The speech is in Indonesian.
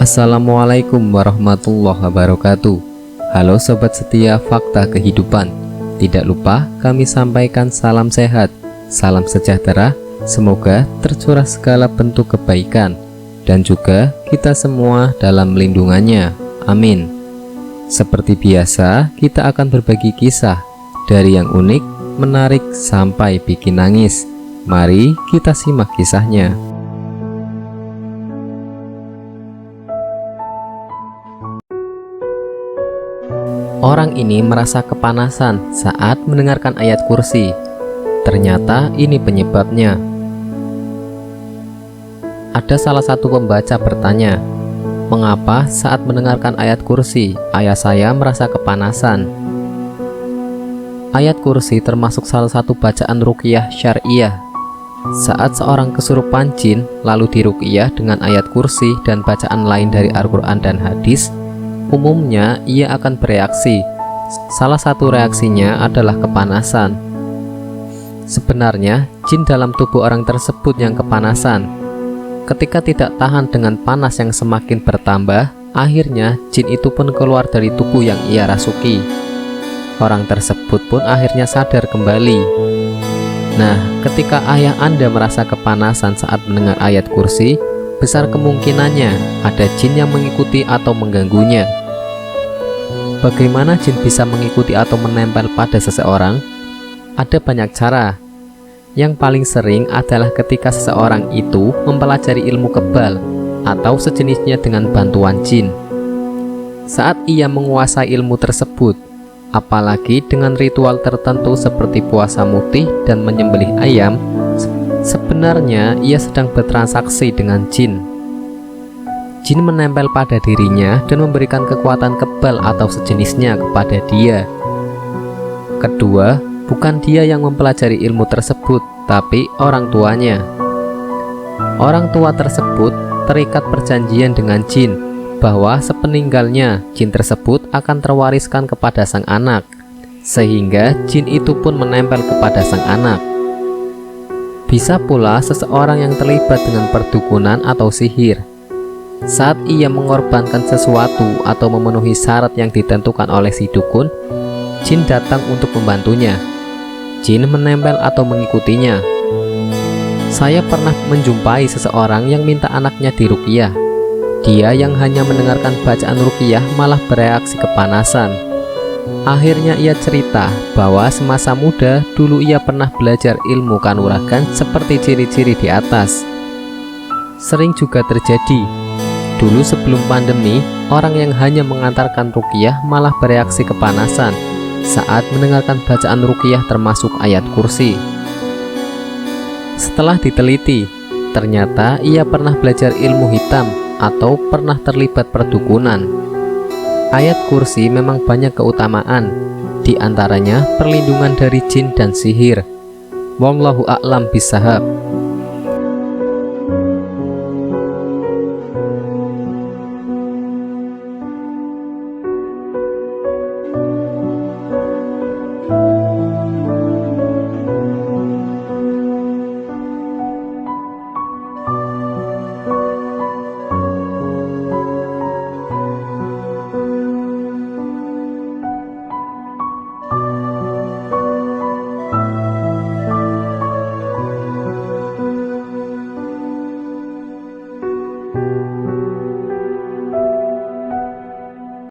Assalamualaikum warahmatullahi wabarakatuh. Halo sobat setia fakta kehidupan. Tidak lupa kami sampaikan salam sehat, salam sejahtera. Semoga tercurah segala bentuk kebaikan dan juga kita semua dalam lindungannya. Amin. Seperti biasa, kita akan berbagi kisah dari yang unik, menarik sampai bikin nangis. Mari kita simak kisahnya. Orang ini merasa kepanasan saat mendengarkan ayat kursi. Ternyata ini penyebabnya. Ada salah satu pembaca bertanya, "Mengapa saat mendengarkan ayat kursi, ayah saya merasa kepanasan?" Ayat kursi termasuk salah satu bacaan ruqyah syariah. Saat seorang kesurupan jin lalu diruqyah dengan ayat kursi dan bacaan lain dari Al-Quran dan hadis, umumnya ia akan bereaksi. Salah satu reaksinya adalah kepanasan. Sebenarnya jin dalam tubuh orang tersebut yang kepanasan. Ketika tidak tahan dengan panas yang semakin bertambah, akhirnya jin itu pun keluar dari tubuh yang ia rasuki. Orang tersebut pun akhirnya sadar kembali. Nah, ketika ayah Anda merasa kepanasan saat mendengar ayat kursi, besar kemungkinannya ada jin yang mengikuti atau mengganggunya. Bagaimana jin bisa mengikuti atau menempel pada seseorang? Ada banyak cara. Yang paling sering adalah ketika seseorang itu mempelajari ilmu kebal atau sejenisnya dengan bantuan jin. Saat ia menguasai ilmu tersebut, apalagi dengan ritual tertentu seperti puasa mutih dan menyembelih ayam, sebenarnya ia sedang bertransaksi dengan jin. Jin menempel pada dirinya dan memberikan kekuatan kebal atau sejenisnya kepada dia. Kedua, bukan dia yang mempelajari ilmu tersebut, tapi orang tuanya. Orang tua tersebut terikat perjanjian dengan jin bahwa sepeninggalnya jin tersebut akan terwariskan kepada sang anak, sehingga jin itu pun menempel kepada sang anak. Bisa pula seseorang yang terlibat dengan perdukunan atau sihir. Saat ia mengorbankan sesuatu atau memenuhi syarat yang ditentukan oleh si dukun, jin datang untuk membantunya. Jin menempel atau mengikutinya. Saya pernah menjumpai seseorang yang minta anaknya diruqyah. Dia yang hanya mendengarkan bacaan ruqyah malah bereaksi kepanasan. Akhirnya ia cerita bahwa semasa muda dulu ia pernah belajar ilmu kanuragan seperti ciri-ciri di atas. Sering juga terjadi. Dulu sebelum pandemi, orang yang hanya mengantarkan ruqyah malah bereaksi kepanasan saat mendengarkan bacaan ruqyah termasuk ayat kursi. Setelah diteliti, ternyata ia pernah belajar ilmu hitam atau pernah terlibat perdukunan. Ayat kursi memang banyak keutamaan, di antaranya perlindungan dari jin dan sihir. Wallahu a'lam bishawab.